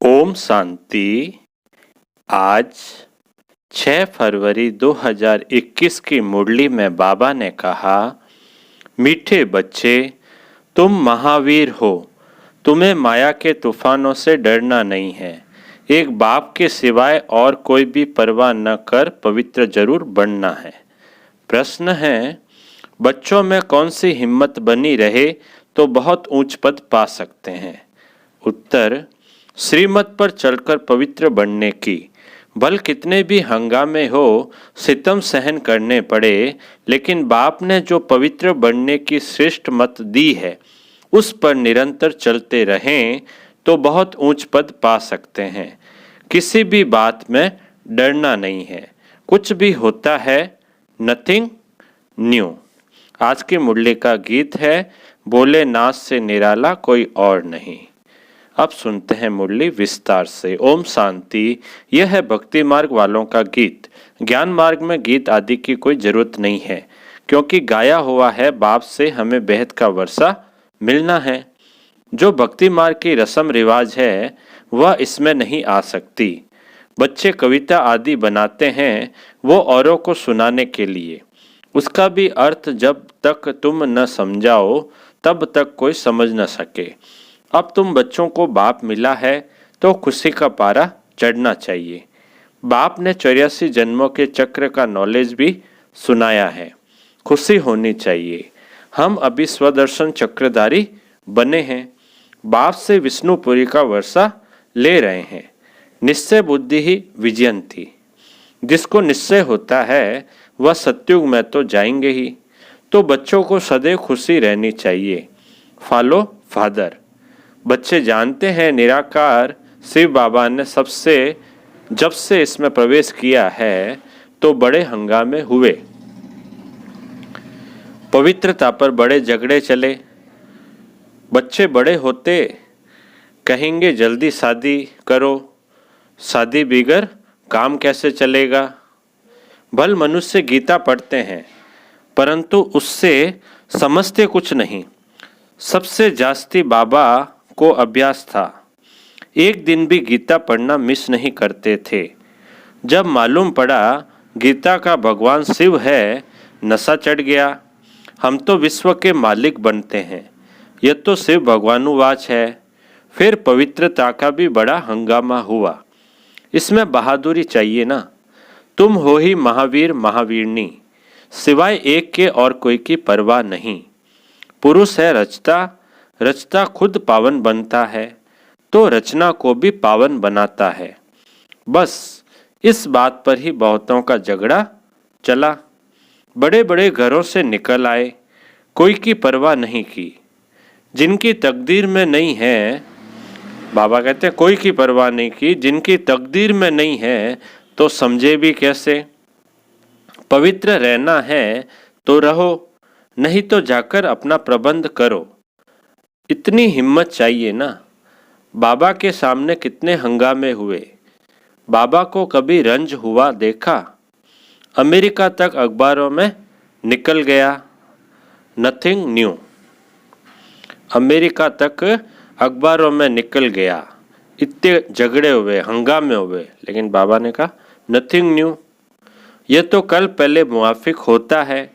ओम शांति। आज 6 फरवरी 2021 की मुरली में बाबा ने कहा, मीठे बच्चे, तुम महावीर हो। तुम्हें माया के तूफानों से डरना नहीं है। एक बाप के सिवाय और कोई भी परवाह न कर पवित्र जरूर बनना है। प्रश्न है, बच्चों में कौन सी हिम्मत बनी रहे तो बहुत ऊंच पद पा सकते हैं। उत्तर, श्रीमत पर चलकर पवित्र बनने की। भल कितने भी हंगामे हो, सितम सहन करने पड़े, लेकिन बाप ने जो पवित्र बनने की श्रेष्ठ मत दी है उस पर निरंतर चलते रहें तो बहुत ऊंच पद पा सकते हैं। किसी भी बात में डरना नहीं है। कुछ भी होता है, नथिंग न्यू। आज की मुरली का गीत है, बोले नाच से निराला कोई और नहीं। अब सुनते हैं मुरली विस्तार से। ओम शांति। यह है भक्ति मार्ग वालों का गीत। ज्ञान मार्ग में गीत आदि की कोई जरूरत नहीं है, क्योंकि गाया हुआ है बाप से हमें बेहद का वर्षा मिलना है। जो भक्ति मार्ग की रस्म रिवाज है वह इसमें नहीं आ सकती। बच्चे कविता आदि बनाते हैं वो औरों को सुनाने के लिए। उसका भी अर्थ जब तक तुम न समझाओ तब तक कोई समझ न सके। अब तुम बच्चों को बाप मिला है तो खुशी का पारा चढ़ना चाहिए। बाप ने 84 जन्मों के चक्र का नॉलेज भी सुनाया है। खुशी होनी चाहिए। हम अभी स्वदर्शन चक्रधारी बने हैं। बाप से विष्णुपुरी का वर्षा ले रहे हैं। निश्चय बुद्धि ही विजयन थी। जिसको निश्चय होता है वह सत्युग में तो जाएंगे ही। तो बच्चों को सदैव खुशी रहनी चाहिए। Follow father. बच्चे जानते हैं निराकार शिव बाबा ने जब से इसमें प्रवेश किया है तो बड़े हंगामे हुए। पवित्रता पर बड़े झगड़े चले। बच्चे बड़े होते कहेंगे जल्दी शादी करो, शादी बिगर काम कैसे चलेगा। भल मनुष्य गीता पढ़ते हैं परंतु उससे समझते कुछ नहीं। सबसे जास्ती बाबा को अभ्यास था। एक दिन भी गीता पढ़ना मिस नहीं करते थे। जब मालूम पड़ा गीता का भगवान शिव है, नशा चढ़ गया। हम तो विश्व के मालिक बनते हैं, यह तो शिव भगवानुवाच है। फिर पवित्रता का भी बड़ा हंगामा हुआ। इसमें बहादुरी चाहिए ना। तुम हो ही महावीर महावीरनी, सिवाय एक के और कोई की परवाह नहीं। पुरुष है रचता, रचता खुद पावन बनता है तो रचना को भी पावन बनाता है। बस इस बात पर ही बहुतों का झगड़ा चला। बड़े बड़े घरों से निकल आए, कोई की परवाह नहीं की। जिनकी तकदीर में नहीं है, बाबा कहते हैं कोई की परवाह नहीं की। जिनकी तकदीर में नहीं है तो समझे भी कैसे। पवित्र रहना है तो रहो, नहीं तो जाकर अपना प्रबंध करो। इतनी हिम्मत चाहिए ना। बाबा के सामने कितने हंगामे हुए। बाबा को कभी रंज हुआ देखा। अमेरिका तक अखबारों में निकल गया। Nothing new. अमेरिका तक अखबारों में निकल गया। इतने झगड़े हुए, हंगामे हुए, लेकिन बाबा ने कहा नथिंग न्यू। यह तो कल पहले मुआफिक होता है।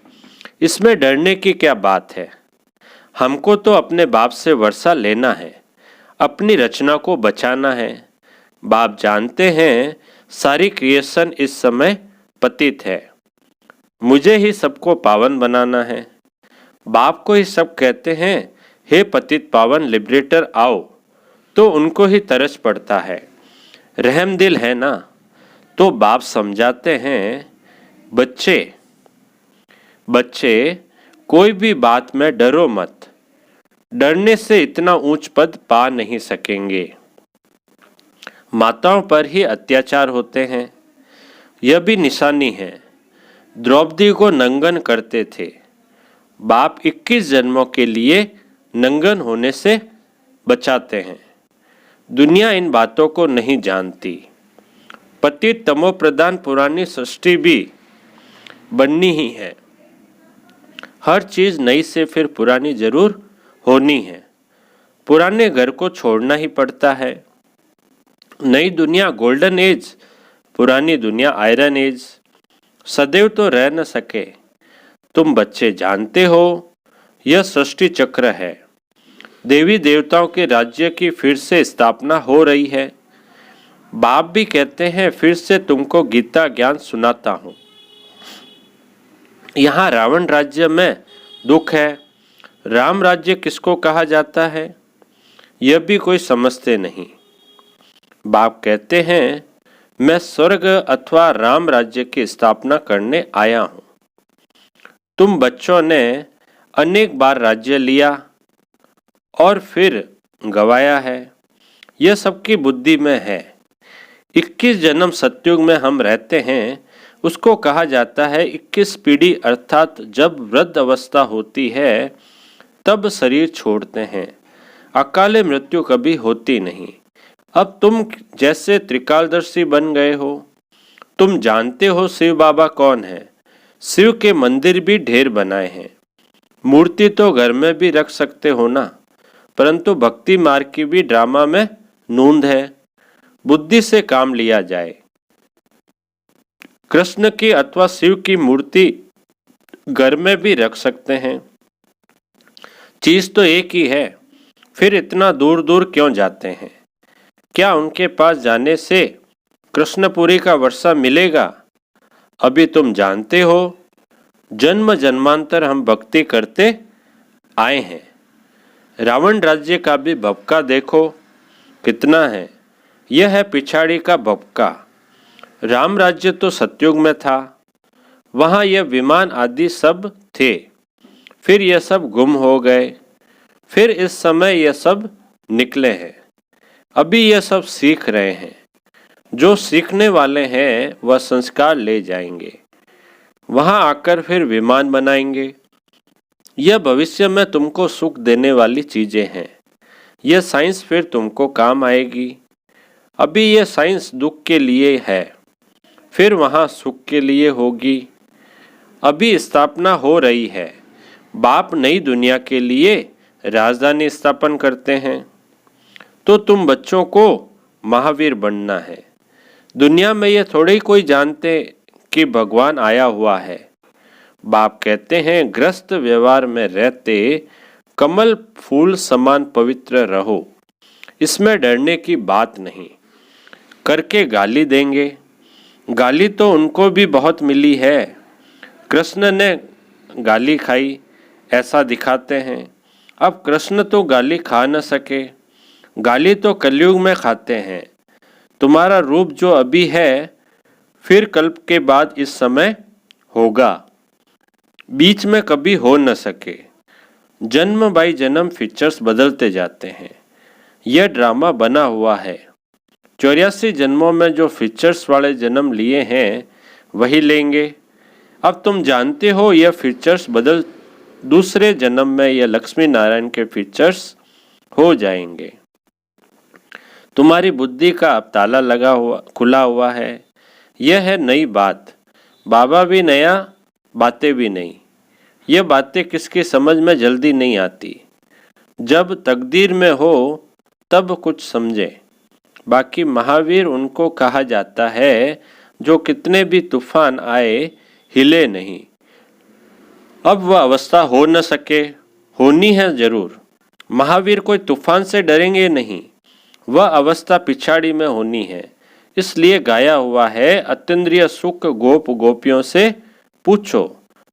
इसमें डरने की क्या बात है। हमको तो अपने बाप से वर्षा लेना है, अपनी रचना को बचाना है। बाप जानते हैं सारी क्रिएशन इस समय पतित है। मुझे ही सबको पावन बनाना है। बाप को ही सब कहते हैं, हे पतित पावन लिबरेटर आओ, तो उनको ही तरस पड़ता है। रहम दिल है ना। तो बाप समझाते हैं, बच्चे कोई भी बात में डरो मत। डरने से इतना ऊंच पद पा नहीं सकेंगे। माताओं पर ही अत्याचार होते हैं, यह भी निशानी है। द्रौपदी को नंगन करते थे। बाप 21 जन्मों के लिए नंगन होने से बचाते हैं। दुनिया इन बातों को नहीं जानती। पतित तमो प्रधान पुरानी सृष्टि भी बननी ही है। हर चीज नई से फिर पुरानी जरूर होनी है। पुराने घर को छोड़ना ही पड़ता है। नई दुनिया गोल्डन एज, पुरानी दुनिया आयरन एज। सदैव तो रह न सके। तुम बच्चे जानते हो, यह सृष्टि चक्र है। देवी देवताओं के राज्य की फिर से स्थापना हो रही है। बाप भी कहते हैं फिर से तुमको गीता ज्ञान सुनाता हूं। यहाँ रावण राज्य में दुख है। राम राज्य किसको कहा जाता है, यह भी कोई समझते नहीं। बाप कहते हैं मैं स्वर्ग अथवा राम राज्य की स्थापना करने आया हूं। तुम बच्चों ने अनेक बार राज्य लिया और फिर गवाया है। यह सबकी बुद्धि में है। 21 जन्म सतयुग में हम रहते हैं, उसको कहा जाता है 21 पीढ़ी, अर्थात जब वृद्ध अवस्था होती है तब शरीर छोड़ते हैं। अकाले मृत्यु कभी होती नहीं। अब तुम जैसे त्रिकालदर्शी बन गए हो। तुम जानते हो शिव बाबा कौन है। शिव के मंदिर भी ढेर बनाए हैं। मूर्ति तो घर में भी रख सकते हो ना, परंतु भक्ति मार्ग की भी ड्रामा में नूंद है। बुद्धि से काम लिया जाए। कृष्ण की अथवा शिव की मूर्ति घर में भी रख सकते हैं। चीज तो एक ही है, फिर इतना दूर दूर क्यों जाते हैं। क्या उनके पास जाने से कृष्णपुरी का वर्षा मिलेगा। अभी तुम जानते हो, जन्म जन्मांतर हम भक्ति करते आए हैं। रावण राज्य का भी भपका देखो कितना है। यह है पिछाड़ी का भपका। राम राज्य तो सतयुग में था, वहां यह विमान आदि सब थे। फिर यह सब गुम हो गए। फिर इस समय यह सब निकले हैं। अभी यह सब सीख रहे हैं। जो सीखने वाले हैं वह संस्कार ले जाएंगे, वहां आकर फिर विमान बनाएंगे। यह भविष्य में तुमको सुख देने वाली चीजें हैं। यह साइंस फिर तुमको काम आएगी। अभी यह साइंस दुख के लिए है, फिर वहां सुख के लिए होगी। अभी स्थापना हो रही है। बाप नई दुनिया के लिए राजधानी स्थापन करते हैं। तो तुम बच्चों को महावीर बनना है। दुनिया में यह थोड़े ही कोई जानते कि भगवान आया हुआ है। बाप कहते हैं ग्रस्त व्यवहार में रहते कमल फूल समान पवित्र रहो। इसमें डरने की बात नहीं। करके गाली देंगे। गाली तो उनको भी बहुत मिली है। कृष्ण ने गाली खाई, ऐसा दिखाते हैं। अब कृष्ण तो गाली खा न सके। गाली तो कलयुग में खाते हैं। तुम्हारा रूप जो अभी है, फिर कल्प के बाद इस समय होगा, बीच में कभी हो न सके। जन्म बाई जन्म फीचर्स बदलते जाते हैं। यह ड्रामा बना हुआ है। 84 जन्मों में जो फीचर्स वाले जन्म लिए हैं वही लेंगे। अब तुम जानते हो यह फीचर्स बदल दूसरे जन्म में यह लक्ष्मी नारायण के फीचर्स हो जाएंगे। तुम्हारी बुद्धि का अब ताला लगा हुआ खुला हुआ है। यह है नई बात। बाबा भी नया, बातें भी नई। यह बातें किसकी समझ में जल्दी नहीं आती। जब तकदीर में हो तब कुछ समझे। बाकी महावीर उनको कहा जाता है जो कितने भी तूफान आए हिले नहीं। अब वह अवस्था हो न सके, होनी है जरूर। महावीर कोई तूफान से डरेंगे नहीं। वह अवस्था पिछाड़ी में होनी है। इसलिए गाया हुआ है अतीन्द्रिय सुख गोप गोपियों से पूछो।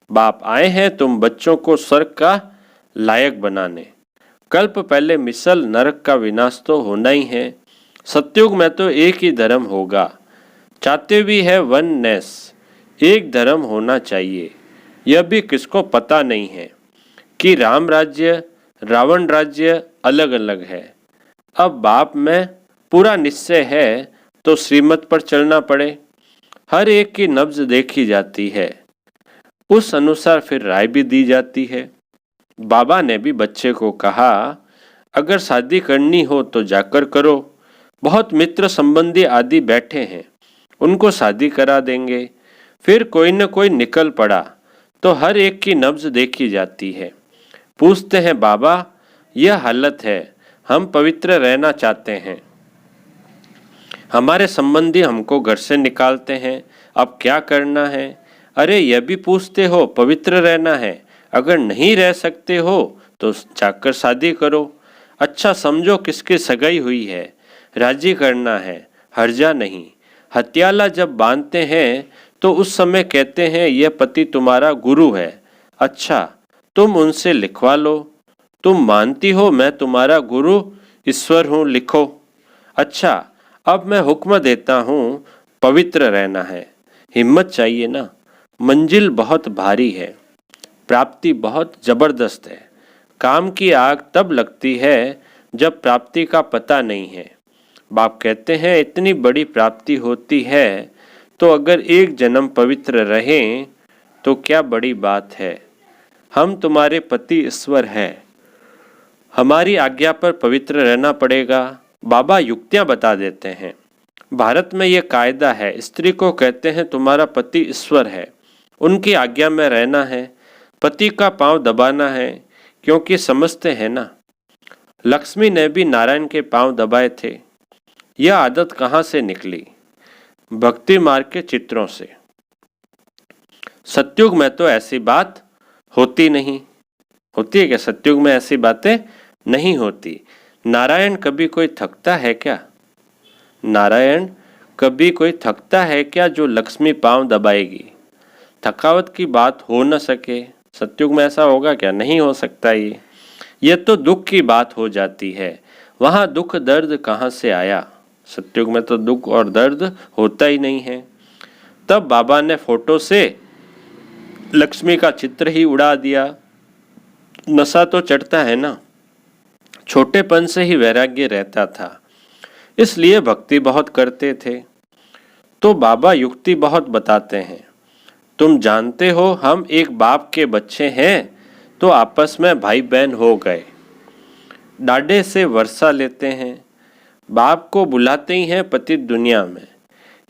बाप आए हैं तुम बच्चों को स्वर्ग का लायक बनाने। कल्प पहले मिसल नरक का विनाश तो होना ही है। सतयुग में तो एक ही धर्म होगा। चाहते भी है वननेस, एक धर्म होना चाहिए। यह भी किसको पता नहीं है कि राम राज्य रावण राज्य अलग अलग है। अब बाप में पूरा निश्चय है तो श्रीमत पर चलना पड़े। हर एक की नब्ज देखी जाती है, उस अनुसार फिर राय भी दी जाती है। बाबा ने भी बच्चे को कहा अगर शादी करनी हो तो जाकर करो। बहुत मित्र संबंधी आदि बैठे हैं, उनको शादी करा देंगे। फिर कोई न कोई निकल पड़ा तो हर एक की नब्ज देखी जाती है। पूछते हैं बाबा यह हालत है, हम पवित्र रहना चाहते हैं। हमारे संबंधी हमको घर से निकालते हैं, अब क्या करना है? अरे यह भी पूछते हो पवित्र रहना है, अगर नहीं रह सकते हो तो जाकर शादी करो। अच्छा समझो किसकी सगाई हुई है, राजी करना है, हर्जा नहीं। हथियाला जब बांधते हैं तो उस समय कहते हैं यह पति तुम्हारा गुरु है। अच्छा तुम उनसे लिखवा लो, तुम मानती हो मैं तुम्हारा गुरु ईश्वर हूँ, लिखो। अच्छा अब मैं हुक्म देता हूँ, पवित्र रहना है। हिम्मत चाहिए ना, मंजिल बहुत भारी है, प्राप्ति बहुत जबरदस्त है। काम की आग तब लगती है जब प्राप्ति का पता नहीं है। बाप कहते हैं इतनी बड़ी प्राप्ति होती है तो अगर एक जन्म पवित्र रहें तो क्या बड़ी बात है। हम तुम्हारे पति ईश्वर है, हमारी आज्ञा पर पवित्र रहना पड़ेगा। बाबा युक्तियां बता देते हैं। भारत में यह कायदा है, स्त्री को कहते हैं तुम्हारा पति ईश्वर है, उनकी आज्ञा में रहना है, पति का पांव दबाना है, क्योंकि समझते हैं ना, लक्ष्मी ने भी नारायण के पांव दबाए थे। यह आदत कहाँ से निकली? भक्ति मार्ग के चित्रों से। सतयुग में तो ऐसी बात होती नहीं। होती है क्या सतयुग में? ऐसी बातें नहीं होती। नारायण कभी कोई थकता है क्या? नारायण कभी कोई थकता है क्या जो लक्ष्मी पांव दबाएगी? थकावट की बात हो न सके। सतयुग में ऐसा होगा क्या? नहीं हो सकता। ये तो दुख की बात हो जाती है। वहाँ दुख दर्द कहाँ से आया? सतयुग में तो दुख और दर्द होता ही नहीं है। तब बाबा ने फोटो से लक्ष्मी का चित्र ही उड़ा दिया। नशा तो चढ़ता है ना, छोटेपन से ही वैराग्य रहता था, इसलिए भक्ति बहुत करते थे। तो बाबा युक्ति बहुत बताते हैं। तुम जानते हो हम एक बाप के बच्चे हैं तो आपस में भाई बहन हो गए। डाडे से वर्षा लेते हैं, बाप को बुलाते ही हैं पतित दुनिया में।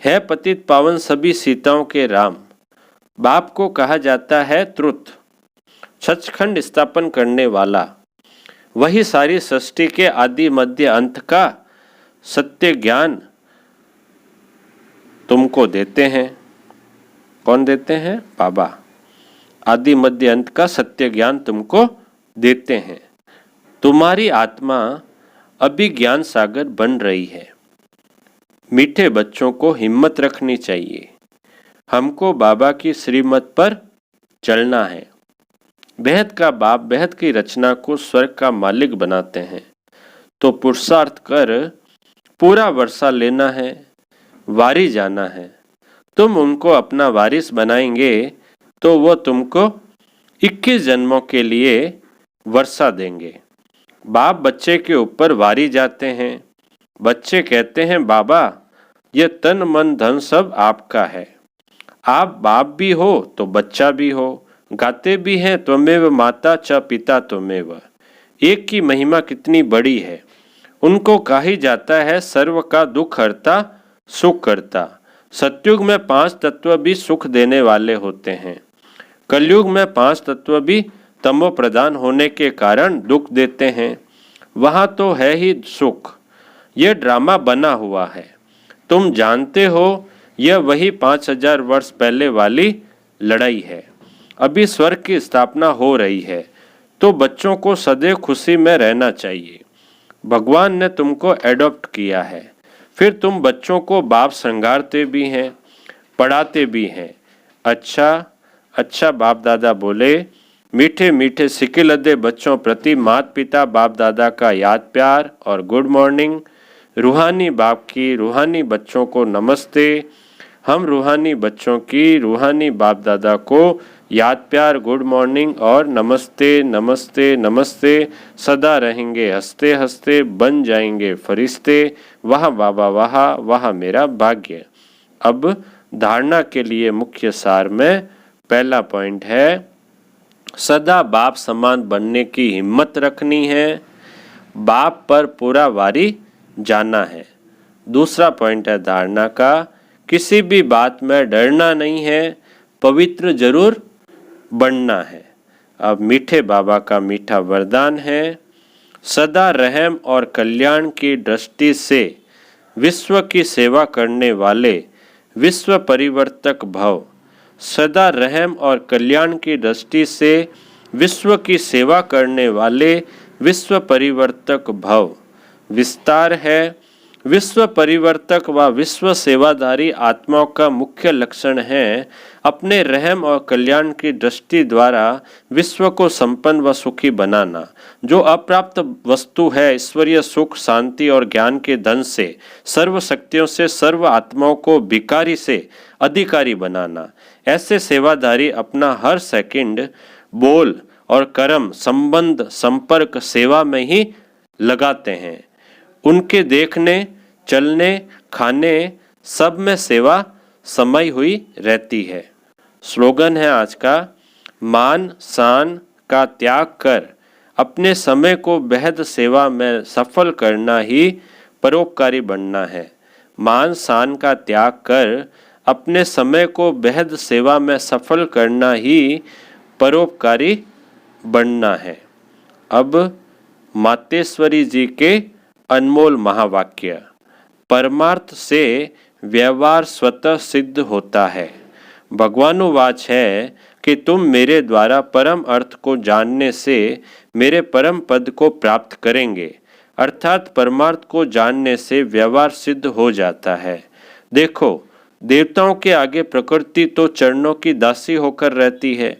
है पतित पावन सभी सीताओं के राम। बाप को कहा जाता है त्रुत, सचखंड स्थापन करने वाला। वही सारी सृष्टि के आदि मध्य अंत का सत्य ज्ञान तुमको देते हैं। कौन देते हैं? बाबा। आदि मध्य अंत का सत्य ज्ञान तुमको देते हैं। तुम्हारी आत्मा अभी ज्ञान सागर बन रही है। मीठे बच्चों को हिम्मत रखनी चाहिए। हमको बाबा की श्रीमत पर चलना है। बेहद का बाप बेहद की रचना को स्वर्ग का मालिक बनाते हैं, तो पुरुषार्थ कर पूरा वर्षा लेना है, वारी जाना है। तुम उनको अपना वारिस बनाएंगे तो वो तुमको 21 जन्मों के लिए वर्षा देंगे। बाप बच्चे के ऊपर वारी जाते हैं। बच्चे कहते हैं बाबा ये तन मन धन सब आपका है। आप बाप भी हो तो बच्चा भी हो, गाते भी हैं त्वमेव माता च पिता त्वमेव। एक की महिमा कितनी बड़ी है। उनको कहा जाता है सर्व का दुख हरता सुख करता। सतयुग में 5 तत्व भी सुख देने वाले होते हैं। कलयुग में 5 तत्व भी तमो प्रधान होने के कारण दुख देते हैं। वहाँ तो है ही सुख। यह ड्रामा बना हुआ है। तुम जानते हो यह वही 5000 वर्ष पहले वाली लड़ाई है। अभी स्वर्ग की स्थापना हो रही है, तो बच्चों को सदैव खुशी में रहना चाहिए। भगवान ने तुमको एडॉप्ट किया है, फिर तुम बच्चों को बाप श्रृंगारते भी हैं, पढ़ाते भी हैं। अच्छा बाप दादा बोले, मीठे मीठे सिके लदे बच्चों प्रति माता पिता बाप दादा का याद प्यार और गुड मॉर्निंग। रूहानी बाप की रूहानी बच्चों को नमस्ते। हम रूहानी बच्चों की रूहानी बाप दादा को याद प्यार गुड मॉर्निंग और नमस्ते नमस्ते नमस्ते। सदा रहेंगे हंसते हंसते, बन जाएंगे फरिश्ते। वाह बाबा वाह, वाह मेरा भाग्य। अब धारणा के लिए मुख्य सार में पहला पॉइंट है, सदा बाप समान बनने की हिम्मत रखनी है, बाप पर पूरा वारी जाना है। दूसरा पॉइंट है धारणा का, किसी भी बात में डरना नहीं है, पवित्र जरूर बनना है। अब मीठे बाबा का मीठा वरदान है, सदा रहम और कल्याण की दृष्टि से विश्व की सेवा करने वाले विश्व परिवर्तक भव। सदा रहम और कल्याण की दृष्टि से विश्व की सेवा करने वाले विश्व परिवर्तक भव। विस्तार है, विश्व परिवर्तक व विश्व सेवाधारी आत्माओं का मुख्य लक्षण है अपने रहम और कल्याण की दृष्टि द्वारा विश्व को संपन्न व सुखी बनाना। जो अप्राप्त वस्तु है ईश्वरीय सुख, शांति और ज्ञान के धन से सर्व शक्तियों से सर्व आत्माओं को भिखारी से अधिकारी बनाना। ऐसे सेवाधारी अपना हर सेकंड बोल और कर्म, संबंध, संपर्क, सेवा में ही लगाते हैं। उनके देखने, चलने, खाने सब में सेवा समाई हुई रहती है। स्लोगन है आज का, मान शान का त्याग कर अपने समय को बेहद सेवा में सफल करना ही परोपकारी बनना है। मान शान का त्याग कर अपने समय को बेहद सेवा में सफल करना ही परोपकारी बनना है। अब मातेश्वरी जी के अनमोल महावाक्य। परमार्थ से व्यवहार स्वतः सिद्ध होता है। भगवानुवाच है कि तुम मेरे द्वारा परम अर्थ को जानने से मेरे परम पद को प्राप्त करेंगे। अर्थात परमार्थ को जानने से व्यवहार सिद्ध हो जाता है। देखो, देवताओं के आगे प्रकृति तो चरणों की दासी होकर रहती है।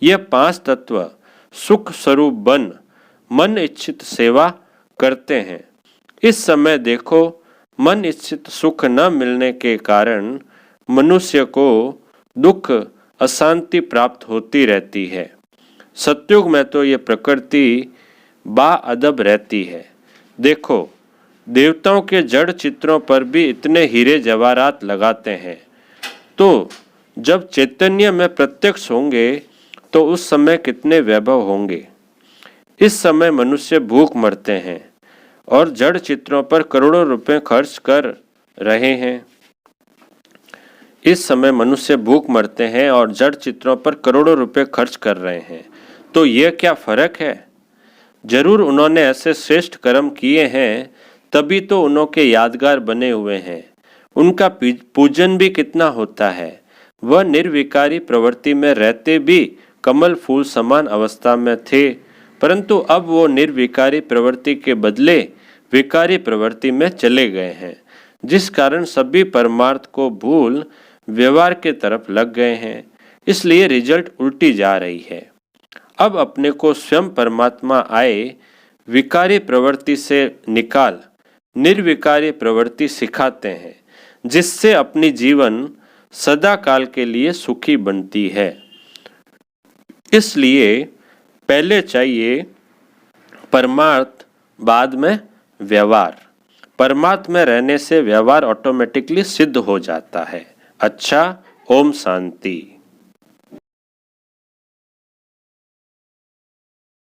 यह 5 तत्व सुख स्वरूप बन मन इच्छित सेवा करते हैं। इस समय देखो, मन इच्छित सुख न मिलने के कारण मनुष्य को दुख, अशांति प्राप्त होती रहती है। सतयुग में तो ये प्रकृति बाअदब रहती है। देखो, देवताओं के जड़ चित्रों पर भी इतने हीरे जवाहरात लगाते हैं, तो जब चैतन्य में प्रत्यक्ष होंगे तो उस समय कितने वैभव होंगे। इस समय मनुष्य भूख मरते हैं और जड़ चित्रों पर करोड़ों रुपए खर्च कर रहे हैं। इस समय मनुष्य भूख मरते हैं और जड़ चित्रों पर करोड़ों रुपए खर्च कर रहे हैं, तो यह क्या फर्क है। जरूर उन्होंने ऐसे श्रेष्ठ कर्म किए हैं, तभी तो उनके यादगार बने हुए हैं। उनका पूजन भी कितना होता है। वह निर्विकारी प्रवृत्ति में रहते भी कमल फूल समान अवस्था में थे, परंतु अब वो निर्विकारी प्रवृत्ति के बदले विकारी प्रवृत्ति में चले गए हैं, जिस कारण सभी परमार्थ को भूल व्यवहार के तरफ लग गए हैं। इसलिए रिजल्ट उल्टी जा रही है। अब अपने को स्वयं परमात्मा आए विकारी प्रवृत्ति से निकाल निर्विकारी प्रवृत्ति सिखाते हैं, जिससे अपनी जीवन सदा काल के लिए सुखी बनती है। इसलिए पहले चाहिए परमार्थ, बाद में व्यवहार। परमार्थ में रहने से व्यवहार ऑटोमेटिकली सिद्ध हो जाता है। अच्छा, ओम शांति।